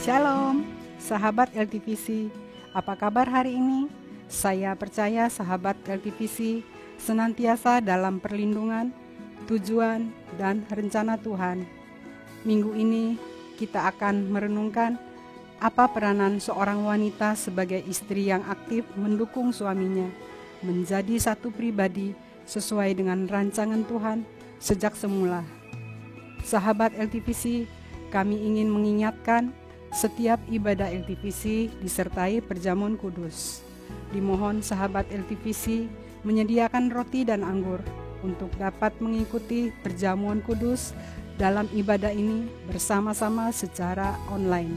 Shalom, sahabat LTVC. Apa kabar hari ini? Saya percaya sahabat LTVC senantiasa dalam perlindungan, tujuan, dan rencana Tuhan. Minggu ini kita akan merenungkan apa peranan seorang wanita sebagai istri yang aktif mendukung suaminya menjadi satu pribadi sesuai dengan rancangan Tuhan sejak semula. Sahabat LTVC, kami ingin mengingatkan setiap ibadah LTVC disertai perjamuan kudus. Dimohon sahabat LTVC menyediakan roti dan anggur untuk dapat mengikuti perjamuan kudus dalam ibadah ini bersama-sama secara online.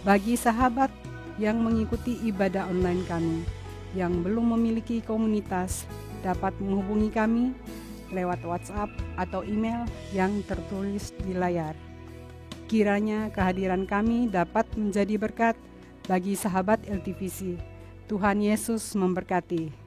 Bagi sahabat yang mengikuti ibadah online kami, yang belum memiliki komunitas, dapat menghubungi kami lewat WhatsApp atau email yang tertulis di layar. Kiranya kehadiran kami dapat menjadi berkat bagi sahabat LTVC. Tuhan Yesus memberkati.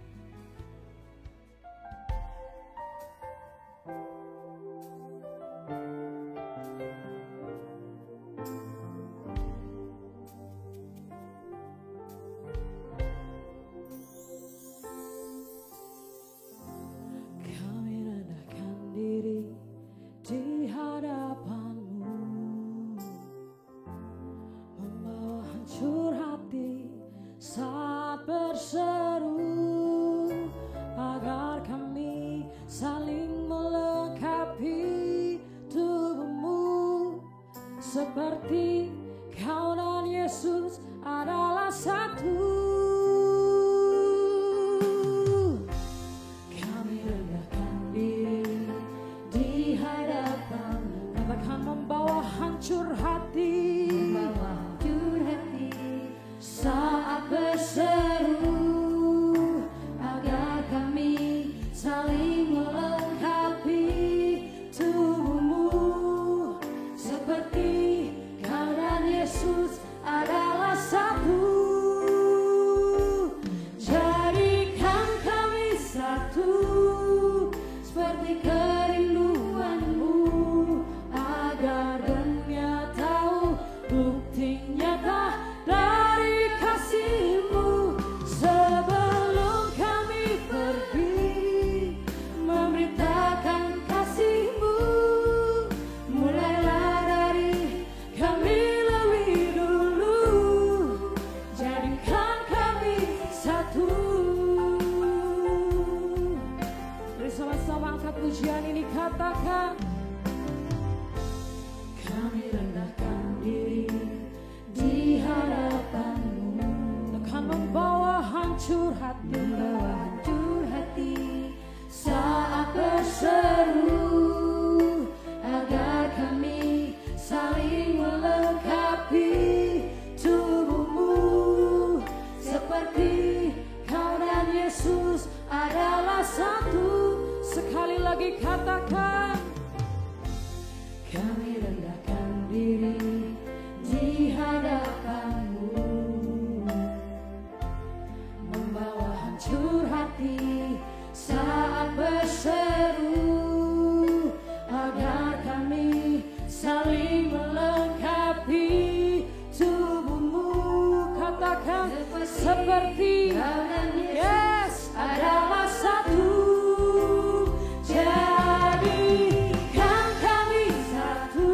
Seperti kau dan Yesus adalah satu. Kami rendahkan diri di hadapan-Mu. Katakan membawa hancur hati, saat berseru agar kami saling melengkapi tubuh-Mu. Seperti Yesus adalah satu. Jadikan kami satu seperti kerinduan-Mu, agar dunia tahu bukti nyata dari kasih-Mu. Sebelum kami pergi memberitakan kasih-Mu, mulailah dari kami. Pujian ini katakan, kami rendahkan diri di hadapan-Mu. Akan membawa hancur hati, saat berseru agar kami saling melengkapi tubuh-Mu. Seperti kau dan Yesus adalah satu. Sekali lagi katakan, kami rendahkan diri di hadapan-Mu, membawa hancur hati saat berseru agar kami saling melengkapi tubuh-Mu. Katakan seperti yes adalah satu. Jadikan kami satu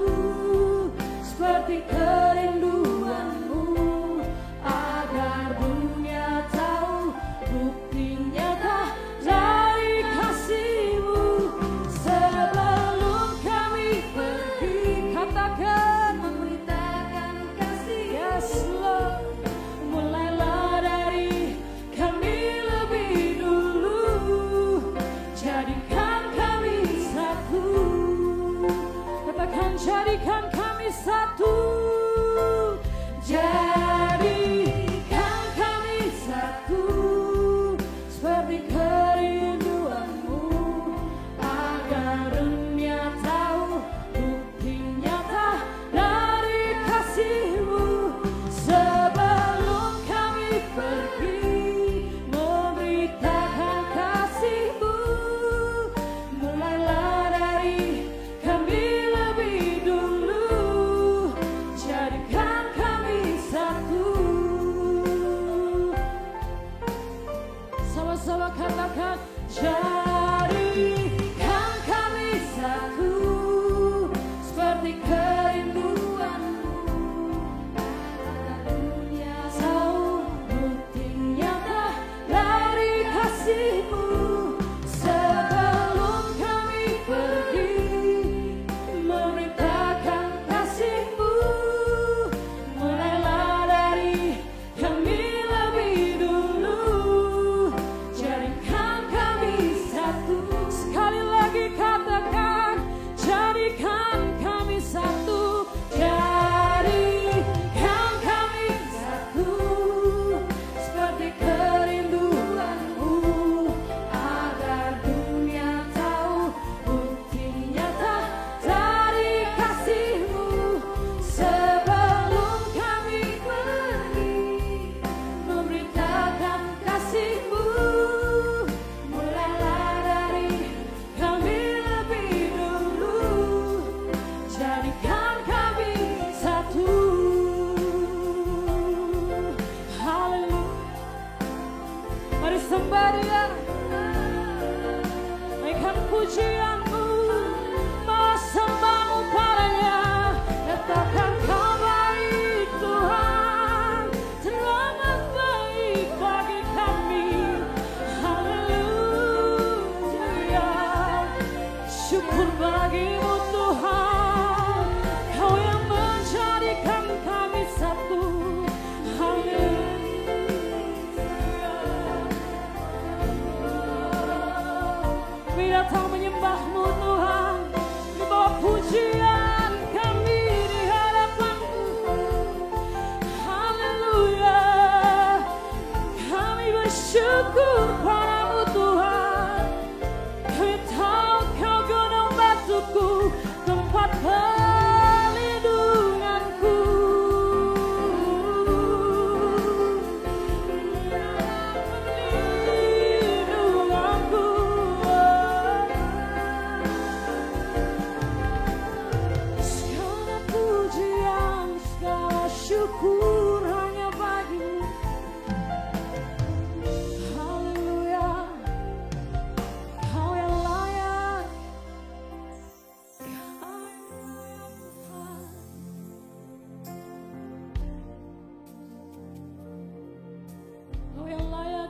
seperti kerinduan-Mu, agar dunia tahu bukti nyata dari kasih-Mu. Sebelum kami pergi, katakan memberitakan kasih. Yes Lord, mulailah dari kami lebih dulu. Jadikan satu, katakan jadikan kami satu.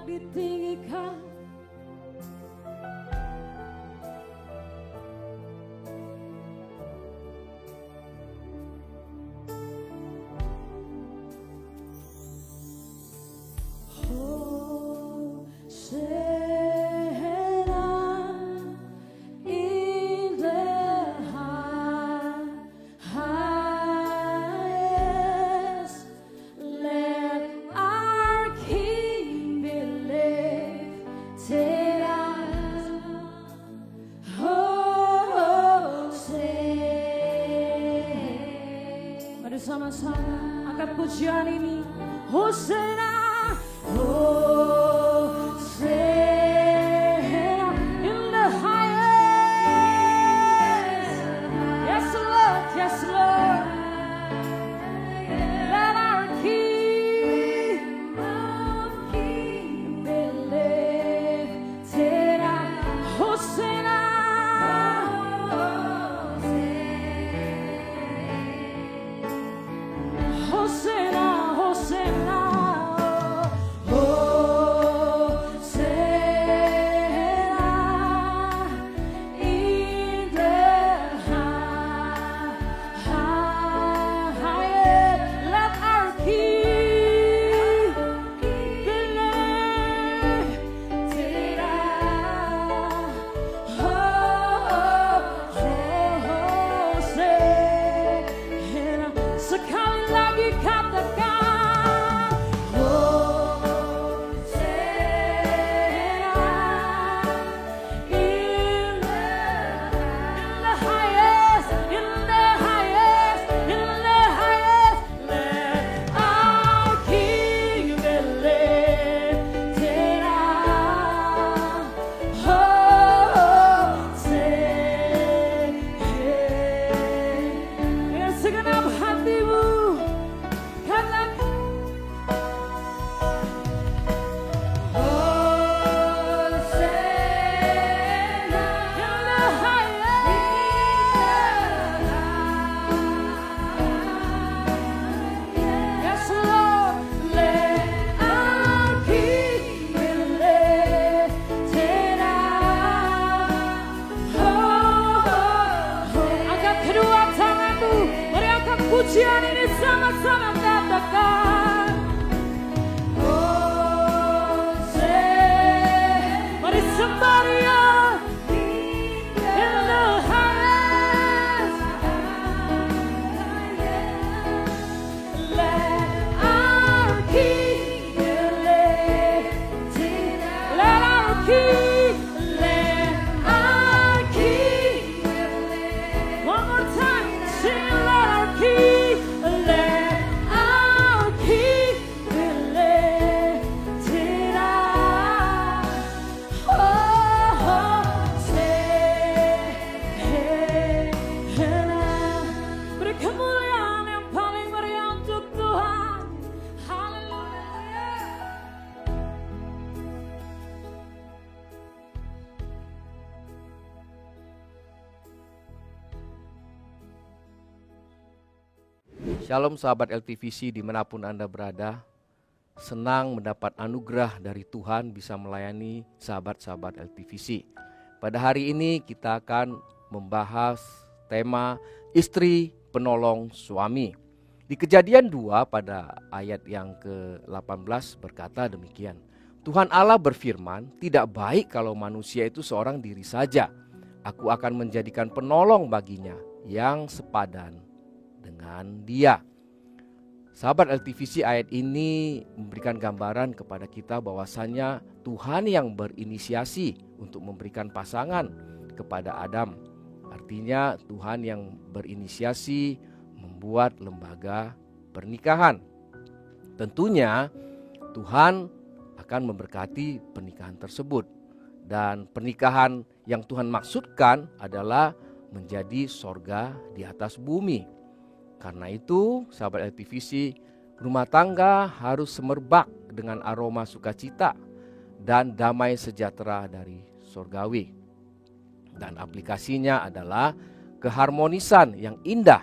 layak ditinggikan. Sama-sama angkat pujian ini. Hosana, Hosana in the highest. Yes Lord, yes Lord. Let our King be lifted up. Hosana. Hosanna, Hosanna, Hosanna in the highest. Let our King be lifted up. Hosanna. Sekali lagi katakan, Hosanna in the highest, in the highest, in the highest. Let our King be lifted up. Hosanna. Segenap hatimu katakan, Hosanna in the highest. Yes Lord, let our King be lifted up. Angkat kedua tanganmu, mari angkat pujian ini sama-sama katakan, Hosanna. Mari sembah Dia in the highest. Let our King be lifted up. Let our King, let our King be lifted. One more time, sing, let our King, let our King be lifted up. Hosanna. Beri kemuliaan yang paling meriah untuk Tuhan. Haleluya. Shalom sahabat LTVC dimanapun Anda berada. Senang mendapat anugerah dari Tuhan bisa melayani sahabat-sahabat LTVC. Pada hari ini kita akan membahas tema istri penolong suami. Di Kejadian 2 pada ayat yang ke-18 berkata demikian. Tuhan Allah berfirman, tidak baik kalau manusia itu seorang diri saja. Aku akan menjadikan penolong baginya yang sepadan dengan dia. Sahabat LTVC, ayat ini memberikan gambaran kepada kita bahwasannya Tuhan yang berinisiasi untuk memberikan pasangan kepada Adam. Artinya Tuhan yang berinisiasi membuat lembaga pernikahan. Tentunya Tuhan akan memberkati pernikahan tersebut. Dan pernikahan yang Tuhan maksudkan adalah menjadi sorga di atas bumi. Karena itu, sahabat LTVC, rumah tangga harus semerbak dengan aroma sukacita dan damai sejahtera dari sorgawi. Dan aplikasinya adalah keharmonisan yang indah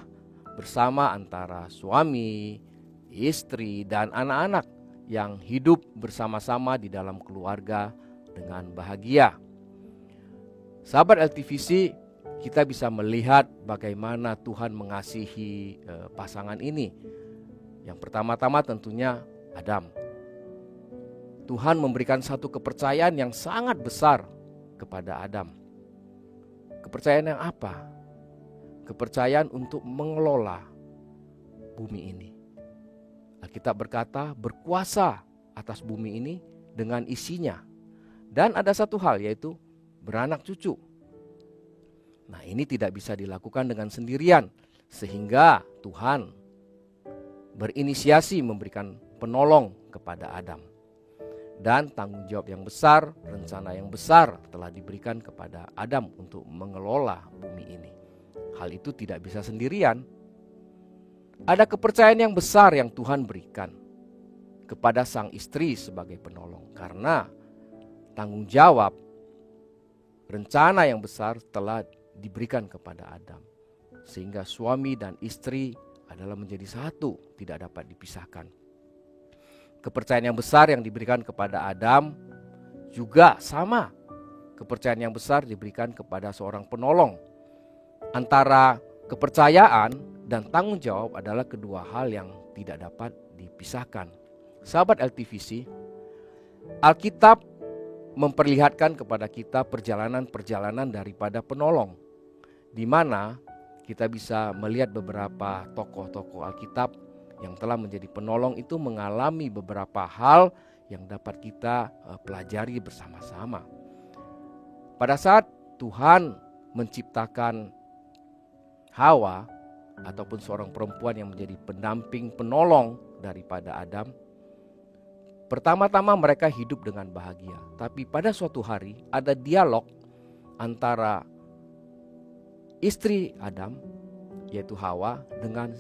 bersama antara suami, istri, dan anak-anak yang hidup bersama-sama di dalam keluarga dengan bahagia. Sahabat LTVC, kita bisa melihat bagaimana Tuhan mengasihi pasangan ini. Yang pertama-tama tentunya Adam. Tuhan memberikan satu kepercayaan yang sangat besar kepada Adam. Kepercayaan yang apa? Kepercayaan untuk mengelola bumi ini. Alkitab berkata berkuasa atas bumi ini dengan isinya. Dan ada satu hal, yaitu beranak cucu. Nah, ini tidak bisa dilakukan dengan sendirian, sehingga Tuhan berinisiasi memberikan penolong kepada Adam. Dan tanggung jawab yang besar, rencana yang besar telah diberikan kepada Adam untuk mengelola bumi ini. Hal itu tidak bisa sendirian. Ada kepercayaan yang besar yang Tuhan berikan kepada sang istri sebagai penolong, karena tanggung jawab rencana yang besar telah diberikan kepada Adam, sehingga suami dan istri adalah menjadi satu, tidak dapat dipisahkan. Kepercayaan yang besar yang diberikan kepada Adam juga sama. Kepercayaan yang besar diberikan kepada seorang penolong. Antara kepercayaan dan tanggung jawab adalah kedua hal yang tidak dapat dipisahkan. Sahabat LTVC, Alkitab memperlihatkan kepada kita perjalanan-perjalanan daripada penolong, di mana kita bisa melihat beberapa tokoh-tokoh Alkitab yang telah menjadi penolong itu mengalami beberapa hal yang dapat kita pelajari bersama-sama. Pada saat Tuhan menciptakan Hawa ataupun seorang perempuan yang menjadi pendamping penolong daripada Adam, pertama-tama mereka hidup dengan bahagia. Tapi pada suatu hari ada dialog antara istri Adam, yaitu Hawa, dengan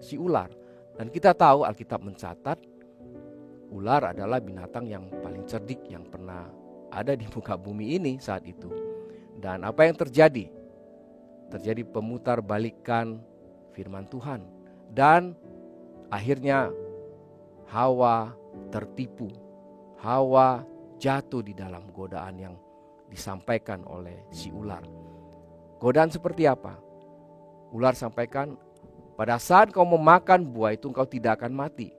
si ular. Dan kita tahu Alkitab mencatat ular adalah binatang yang paling cerdik yang pernah ada di muka bumi ini saat itu. Dan apa yang terjadi? Terjadi pemutarbalikan firman Tuhan. Dan akhirnya Hawa tertipu. Hawa jatuh di dalam godaan yang disampaikan oleh si ular. Godaan seperti apa? Ular sampaikan, pada saat kau memakan buah itu engkau tidak akan mati,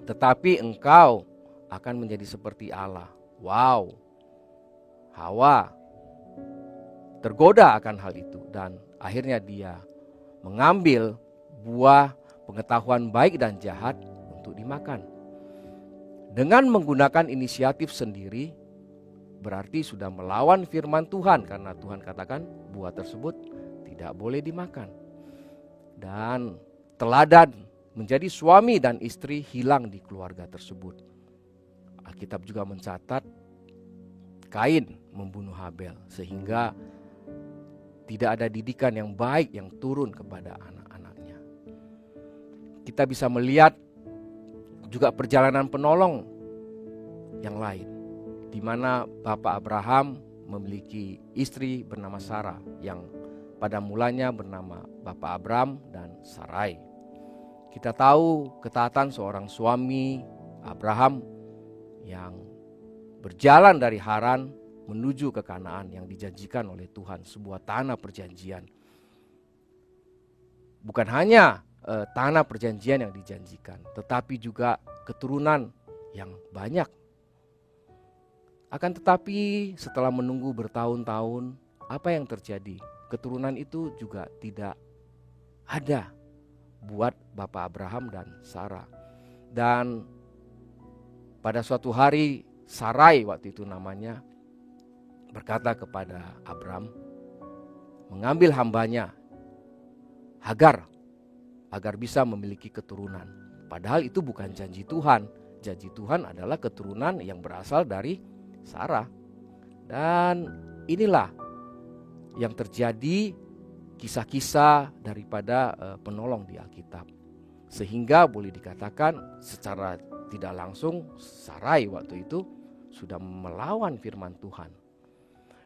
tetapi engkau akan menjadi seperti Allah. Wow, Hawa tergoda akan hal itu dan akhirnya dia mengambil buah pengetahuan baik dan jahat untuk dimakan. Dengan menggunakan inisiatif sendiri, berarti sudah melawan firman Tuhan, karena Tuhan katakan buah tersebut tidak boleh dimakan. Dan teladan menjadi suami dan istri hilang di keluarga tersebut. Alkitab juga mencatat Kain membunuh Habel, sehingga tidak ada didikan yang baik yang turun kepada anak-anaknya. Kita bisa melihat juga perjalanan penolong yang lain, di mana Bapak Abraham memiliki istri bernama Sarah, yang pada mulanya bernama Bapak Abram dan Sarai. Kita tahu ketaatan seorang suami Abraham yang berjalan dari Haran menuju ke Kanaan yang dijanjikan oleh Tuhan, sebuah tanah perjanjian. Bukan hanya tanah perjanjian yang dijanjikan, tetapi juga keturunan yang banyak. Akan tetapi setelah menunggu bertahun-tahun, apa yang terjadi? Keturunan itu juga tidak ada buat Bapak Abraham dan Sarah. Dan pada suatu hari Sarai, waktu itu namanya, berkata kepada Abram, mengambil hambanya Hagar agar bisa memiliki keturunan. Padahal itu bukan janji Tuhan. Janji Tuhan adalah keturunan yang berasal dari Sarah. Dan inilah yang terjadi, kisah-kisah daripada penolong di Alkitab. Sehingga boleh dikatakan secara tidak langsung Sarai waktu itu sudah melawan firman Tuhan.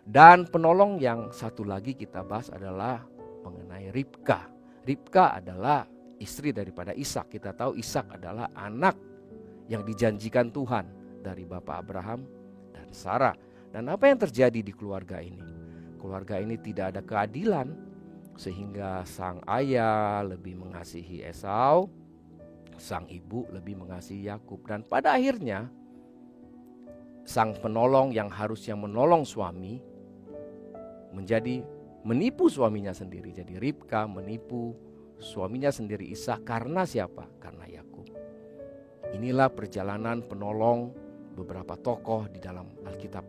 Dan penolong yang satu lagi kita bahas adalah mengenai Ribka. Ribka adalah istri daripada Ishak. Kita tahu Ishak adalah anak yang dijanjikan Tuhan dari Bapak Abraham dan Sarah. Dan apa yang terjadi di keluarga ini? Keluarga ini tidak ada keadilan, sehingga sang ayah lebih mengasihi Esau, sang ibu lebih mengasihi Yakub. Dan pada akhirnya sang penolong yang harusnya menolong suami menjadi menipu suaminya sendiri. Jadi Ribka menipu suaminya sendiri Ishak karena siapa? Karena Yakub. Inilah perjalanan penolong beberapa tokoh di dalam Alkitab.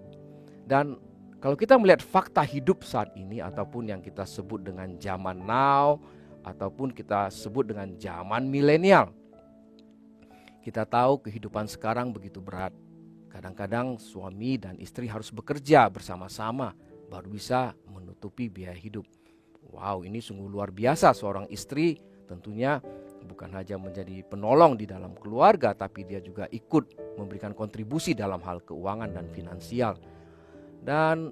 Dan kalau kita melihat fakta hidup saat ini, ataupun yang kita sebut dengan zaman now, ataupun kita sebut dengan zaman milenial, kita tahu kehidupan sekarang begitu berat. Kadang-kadang suami dan istri harus bekerja bersama-sama baru bisa menutupi biaya hidup. Wow, ini sungguh luar biasa. Seorang istri tentunya bukan hanya menjadi penolong di dalam keluarga, tapi dia juga ikut memberikan kontribusi dalam hal keuangan dan finansial. Dan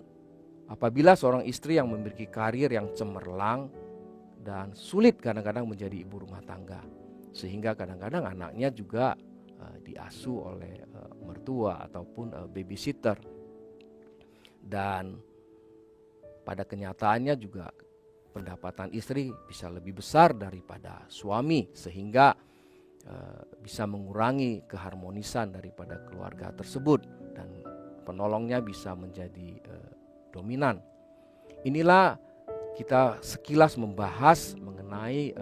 apabila seorang istri yang memiliki karir yang cemerlang dan sulit kadang-kadang menjadi ibu rumah tangga, sehingga kadang-kadang anaknya juga diasuh oleh mertua ataupun babysitter. Dan pada kenyataannya juga pendapatan istri bisa lebih besar daripada suami, sehingga bisa mengurangi keharmonisan daripada keluarga tersebut dan penolongnya bisa menjadi dominan. Inilah kita sekilas membahas mengenai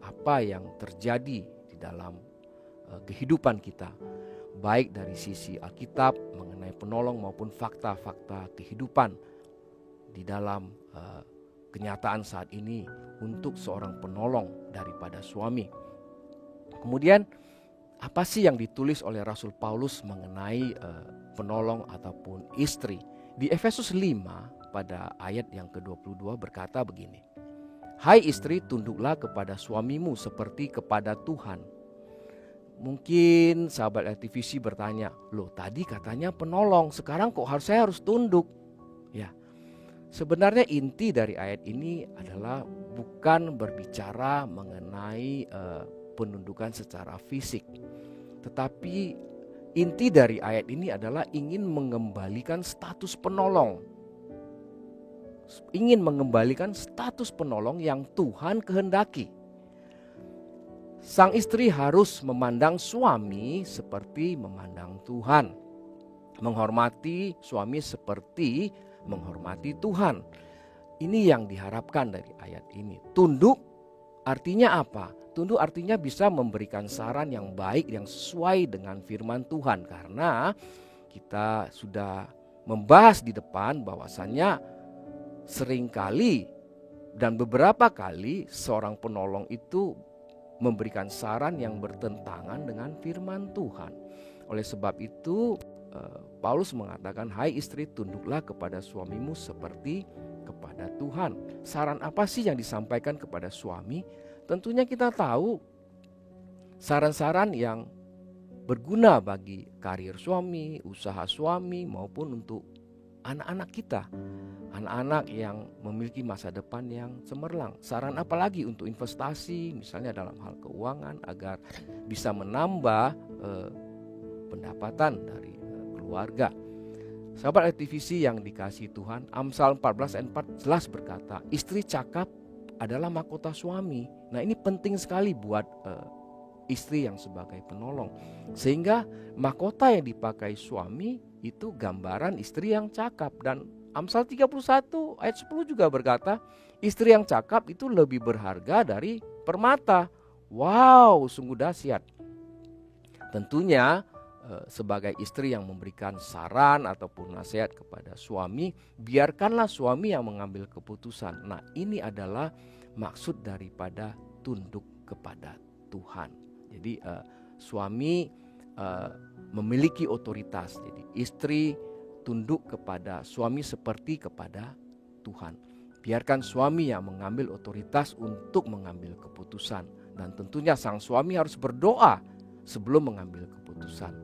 apa yang terjadi di dalam kehidupan kita, baik dari sisi Alkitab mengenai penolong maupun fakta-fakta kehidupan di dalam kenyataan saat ini untuk seorang penolong daripada suami. Kemudian apa sih yang ditulis oleh Rasul Paulus mengenai penolong ataupun istri? Di Efesus 5 pada ayat yang ke-22 berkata begini. Hai istri, tunduklah kepada suamimu seperti kepada Tuhan. Mungkin sahabat LTVC bertanya, loh tadi katanya penolong, sekarang kok saya harus tunduk? Ya, sebenarnya inti dari ayat ini adalah bukan berbicara mengenai penundukan secara fisik, tetapi inti dari ayat ini adalah ingin mengembalikan status penolong. Ingin mengembalikan status penolong yang Tuhan kehendaki. Sang istri harus memandang suami seperti memandang Tuhan. Menghormati suami seperti menghormati Tuhan. Ini yang diharapkan dari ayat ini. Tunduk artinya apa? Tunduk artinya bisa memberikan saran yang baik, yang sesuai dengan firman Tuhan. Karena kita sudah membahas di depan bahwasannya seringkali dan beberapa kali seorang penolong itu memberikan saran yang bertentangan dengan firman Tuhan. Oleh sebab itu Paulus mengatakan, hai istri, tunduklah kepada suamimu seperti kepada Tuhan. Saran apa sih yang disampaikan kepada suami? Tentunya kita tahu saran-saran yang berguna bagi karir suami, usaha suami, maupun untuk anak-anak kita. Anak-anak yang memiliki masa depan yang cemerlang. Saran apa lagi untuk investasi, misalnya dalam hal keuangan, agar bisa menambah pendapatan dari keluarga. Sahabat LTVC yang dikasihi Tuhan, Amsal 14 ayat 4 jelas berkata, istri cakap adalah mahkota suami. Nah, ini penting sekali buat istri yang sebagai penolong. Sehingga mahkota yang dipakai suami itu gambaran istri yang cakap. Dan Amsal 31 ayat 10 juga berkata, istri yang cakap itu lebih berharga dari permata. Wow, sungguh dahsyat. Tentunya sebagai istri yang memberikan saran ataupun nasihat kepada suami, biarkanlah suami yang mengambil keputusan. Nah, ini adalah maksud daripada tunduk kepada Tuhan. Jadi suami memiliki otoritas. Jadi istri tunduk kepada suami seperti kepada Tuhan. Biarkan suami yang mengambil otoritas untuk mengambil keputusan. Dan tentunya sang suami harus berdoa sebelum mengambil keputusan.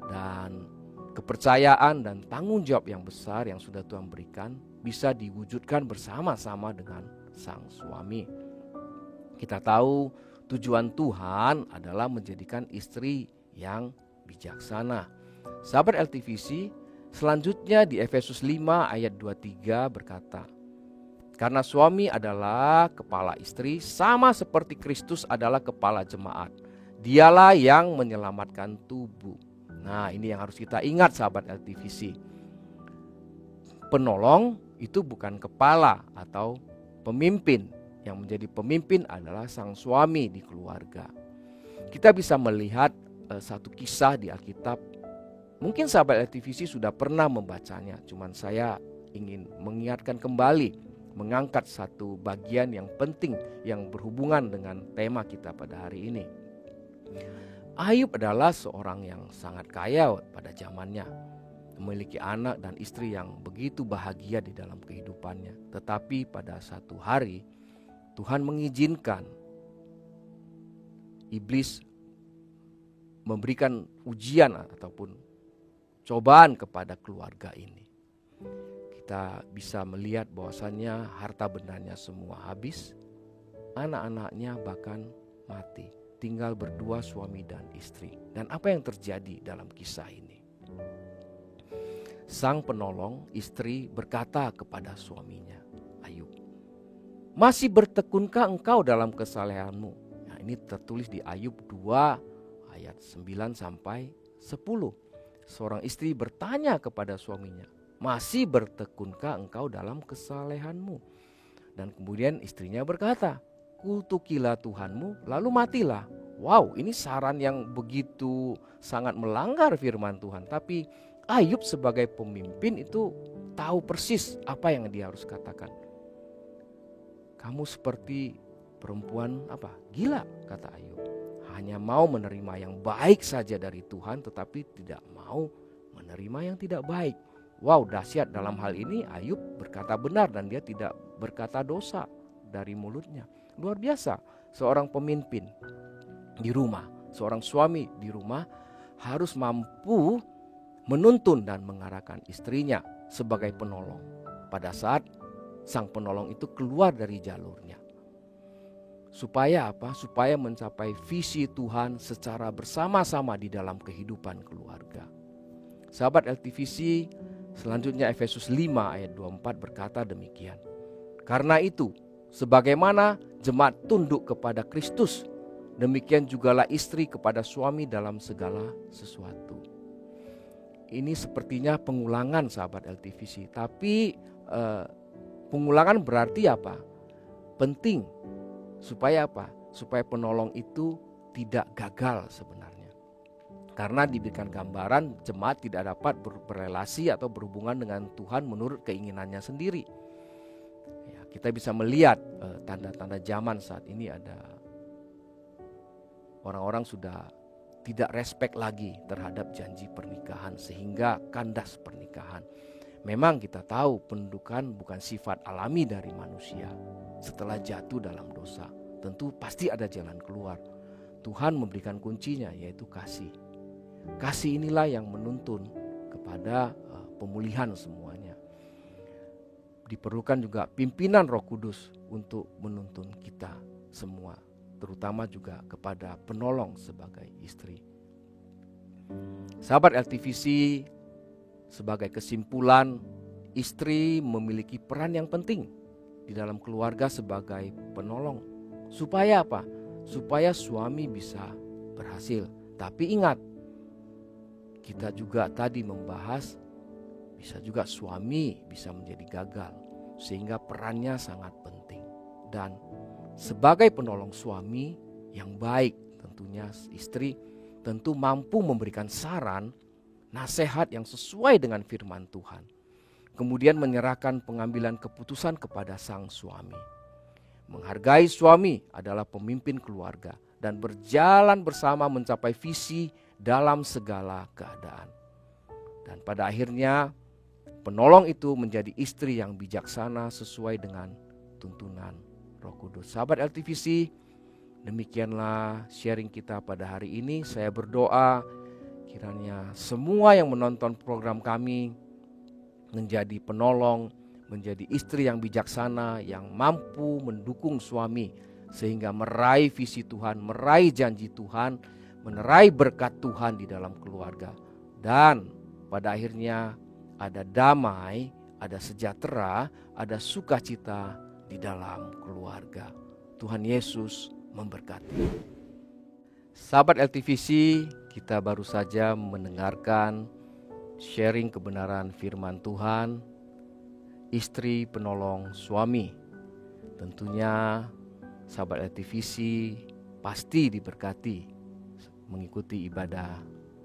Dan kepercayaan dan tanggung jawab yang besar yang sudah Tuhan berikan bisa diwujudkan bersama-sama dengan sang suami. Kita tahu tujuan Tuhan adalah menjadikan istri yang bijaksana. Sahabat LTVC, selanjutnya di Efesus 5 ayat 23 berkata, karena suami adalah kepala istri, sama seperti Kristus adalah kepala jemaat. Dialah yang menyelamatkan tubuh. Nah, ini yang harus kita ingat sahabat LTVC. Penolong itu bukan kepala atau pemimpin. Yang menjadi pemimpin adalah sang suami di keluarga. Kita bisa melihat satu kisah di Alkitab. Mungkin sahabat LTVC sudah pernah membacanya, cuman saya ingin mengingatkan kembali, mengangkat satu bagian yang penting yang berhubungan dengan tema kita pada hari ini. Ayub adalah seorang yang sangat kaya pada zamannya, memiliki anak dan istri yang begitu bahagia di dalam kehidupannya. Tetapi pada satu hari Tuhan mengizinkan iblis memberikan ujian ataupun cobaan kepada keluarga ini. Kita bisa melihat bahwasannya harta bendanya semua habis, anak-anaknya bahkan mati, tinggal berdua suami dan istri. Dan apa yang terjadi dalam kisah ini? Sang penolong istri berkata kepada suaminya, Ayub, masih bertekunkah engkau dalam kesalehanmu? Nah, ini tertulis di Ayub 2 ayat 9 sampai 10. Seorang istri bertanya kepada suaminya, masih bertekunkah engkau dalam kesalehanmu? Dan kemudian istrinya berkata, kutukilah Tuhanmu lalu matilah. Wow, ini saran yang begitu sangat melanggar firman Tuhan. Tapi Ayub sebagai pemimpin itu tahu persis apa yang dia harus katakan. Kamu seperti perempuan gila, kata Ayub. Hanya mau menerima yang baik saja dari Tuhan, tetapi tidak mau menerima yang tidak baik. Wow, dahsyat. Dalam hal ini Ayub berkata benar dan dia tidak berkata dosa dari mulutnya. Luar biasa. Seorang pemimpin di rumah, seorang suami di rumah harus mampu menuntun dan mengarahkan istrinya sebagai penolong pada saat sang penolong itu keluar dari jalurnya. Supaya apa? Supaya mencapai visi Tuhan secara bersama-sama di dalam kehidupan keluarga. Sahabat LTVC, selanjutnya Efesus 5 ayat 24 berkata demikian. Karena itu, sebagaimana jemaat tunduk kepada Kristus, demikian jugalah istri kepada suami dalam segala sesuatu. Ini sepertinya pengulangan sahabat LTVC, tapi pengulangan berarti apa? Penting. Supaya apa? Supaya penolong itu tidak gagal sebenarnya. Karena diberikan gambaran jemaat tidak dapat berrelasi atau berhubungan dengan Tuhan menurut keinginannya sendiri. Ya, kita bisa melihat tanda-tanda zaman saat ini ada orang-orang sudah tidak respek lagi terhadap janji pernikahan sehingga kandas pernikahan. Memang kita tahu pendudukan bukan sifat alami dari manusia. Setelah jatuh dalam dosa, tentu pasti ada jalan keluar. Tuhan memberikan kuncinya, yaitu kasih. Kasih inilah yang menuntun kepada pemulihan semuanya. Diperlukan juga pimpinan Roh Kudus untuk menuntun kita semua, terutama juga kepada penolong sebagai istri. Sahabat LTVC, sebagai kesimpulan, istri memiliki peran yang penting di dalam keluarga sebagai penolong. Supaya apa? Supaya suami bisa berhasil. Tapi ingat, kita juga tadi membahas bisa juga suami bisa menjadi gagal, sehingga perannya sangat penting. Dan sebagai penolong suami yang baik, tentunya istri tentu mampu memberikan saran, nasihat yang sesuai dengan firman Tuhan. Kemudian menyerahkan pengambilan keputusan kepada sang suami. Menghargai suami adalah pemimpin keluarga dan berjalan bersama mencapai visi dalam segala keadaan. Dan pada akhirnya penolong itu menjadi istri yang bijaksana sesuai dengan tuntunan Roh Kudus. Sahabat LTVC, demikianlah sharing kita pada hari ini. Saya berdoa kiranya semua yang menonton program kami menjadi penolong, menjadi istri yang bijaksana, yang mampu mendukung suami sehingga meraih visi Tuhan, meraih janji Tuhan, menerai berkat Tuhan di dalam keluarga. Dan pada akhirnya ada damai, ada sejahtera, ada sukacita di dalam keluarga. Tuhan Yesus memberkati. Sahabat LTVC, kita baru saja mendengarkan sharing kebenaran firman Tuhan, istri penolong suami. Tentunya sahabat LTVC pasti diberkati mengikuti ibadah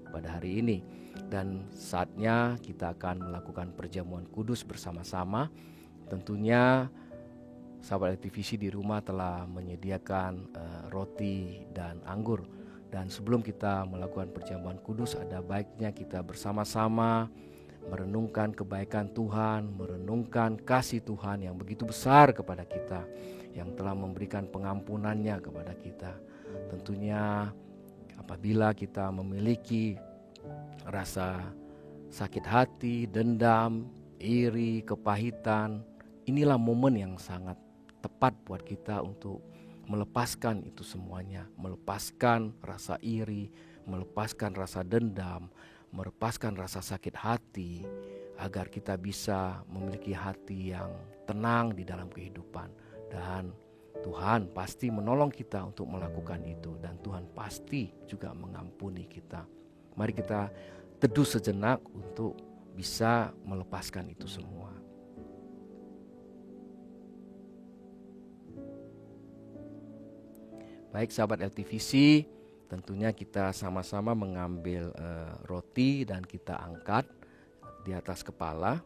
pada hari ini. Dan saatnya kita akan melakukan perjamuan kudus bersama-sama. Tentunya sahabat LTVC di rumah telah menyediakan roti dan anggur. Dan sebelum kita melakukan perjamuan kudus, ada baiknya kita bersama-sama merenungkan kebaikan Tuhan, merenungkan kasih Tuhan yang begitu besar kepada kita, yang telah memberikan pengampunannya kepada kita. Tentunya apabila kita memiliki rasa sakit hati, dendam, iri, kepahitan, inilah momen yang sangat tepat buat kita untuk melepaskan itu semuanya, melepaskan rasa iri, melepaskan rasa dendam, melepaskan rasa sakit hati, agar kita bisa memiliki hati yang tenang di dalam kehidupan. Dan Tuhan pasti menolong kita untuk melakukan itu, dan Tuhan pasti juga mengampuni kita. Mari kita teduh sejenak untuk bisa melepaskan itu semua. Baik sahabat LTVC, tentunya kita sama-sama mengambil roti dan kita angkat di atas kepala.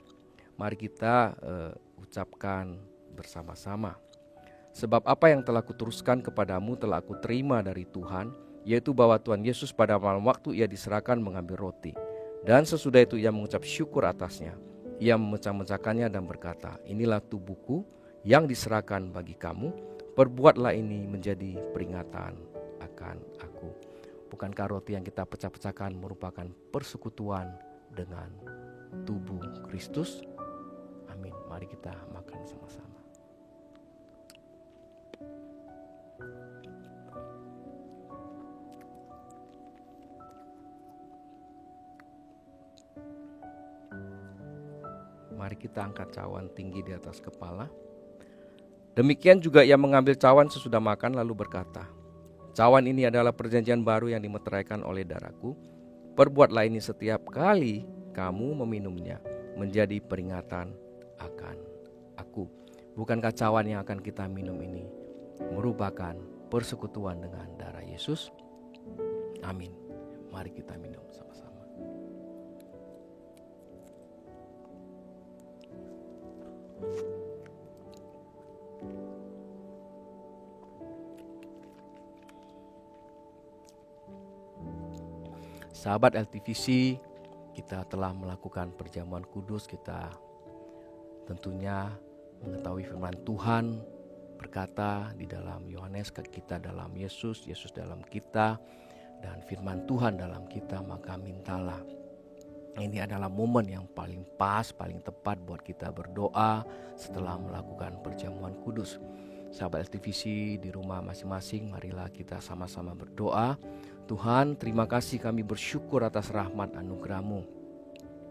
Mari kita ucapkan bersama-sama. Sebab apa yang telah kuteruskan kepadamu telah aku terima dari Tuhan, yaitu bahwa Tuhan Yesus pada malam waktu ia diserahkan mengambil roti. Dan sesudah itu ia mengucap syukur atasnya. Ia memecah-mecahkannya dan berkata, inilah tubuhku yang diserahkan bagi kamu. Perbuatlah ini menjadi peringatan akan aku. Bukankah roti yang kita pecah-pecahkan merupakan persekutuan dengan tubuh Kristus? Amin. Mari kita makan sama-sama. Mari kita angkat cawan tinggi di atas kepala. Demikian juga ia mengambil cawan sesudah makan lalu berkata, cawan ini adalah perjanjian baru yang dimeteraikan oleh darahku. Perbuatlah ini setiap kali kamu meminumnya menjadi peringatan akan aku. Bukankah cawan yang akan kita minum ini merupakan persekutuan dengan darah Yesus? Amin. Mari kita minum sama-sama. Sahabat LTVC, kita telah melakukan perjamuan kudus. Kita tentunya mengetahui firman Tuhan berkata di dalam Yohanes, kita dalam Yesus, Yesus dalam kita, dan firman Tuhan dalam kita, maka mintalah. Ini adalah momen yang paling pas, paling tepat buat kita berdoa setelah melakukan perjamuan kudus. Sahabat LTVC di rumah masing-masing, marilah kita sama-sama berdoa. Tuhan, terima kasih, kami bersyukur atas rahmat anugerah-Mu.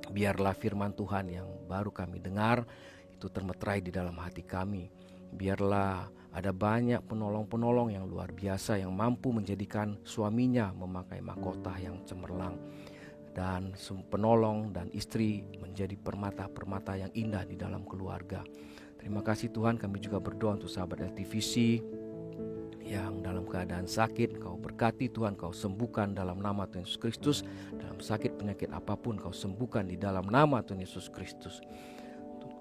Biarlah firman Tuhan yang baru kami dengar itu termeterai di dalam hati kami. Biarlah ada banyak penolong-penolong yang luar biasa yang mampu menjadikan suaminya memakai mahkota yang cemerlang, dan penolong dan istri menjadi permata-permata yang indah di dalam keluarga. Terima kasih Tuhan, kami juga berdoa untuk sahabat LTVC yang dalam keadaan sakit. Kau berkati Tuhan, Kau sembuhkan dalam nama Tuhan Yesus Kristus. Dalam sakit penyakit apapun Kau sembuhkan di dalam nama Tuhan Yesus Kristus.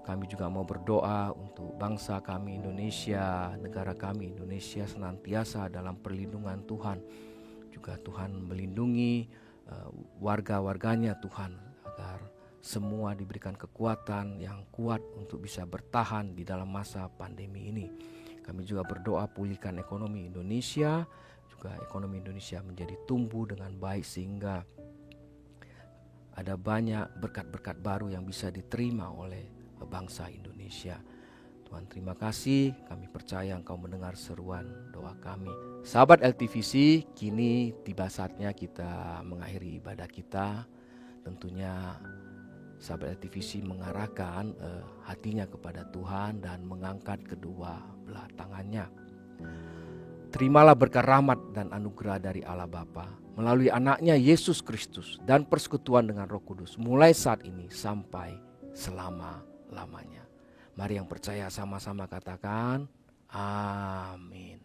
Kami juga mau berdoa untuk bangsa kami Indonesia, negara kami Indonesia senantiasa dalam perlindungan Tuhan. Juga Tuhan melindungi warga-warganya Tuhan, agar semua diberikan kekuatan yang kuat untuk bisa bertahan di dalam masa pandemi ini. Kami juga berdoa pulihkan ekonomi Indonesia, juga ekonomi Indonesia menjadi tumbuh dengan baik sehingga ada banyak berkat-berkat baru yang bisa diterima oleh bangsa Indonesia. Tuhan terima kasih, kami percaya Engkau mendengar seruan doa kami. Sahabat LTVC, kini tiba saatnya kita mengakhiri ibadah kita. Tentunya sahabat LTVC mengarahkan hatinya kepada Tuhan dan mengangkat kedua belah tangannya. Terimalah berkat rahmat dan anugerah dari Allah Bapa melalui anaknya Yesus Kristus dan persekutuan dengan Roh Kudus mulai saat ini sampai selama-lamanya. Mari yang percaya sama-sama katakan amin.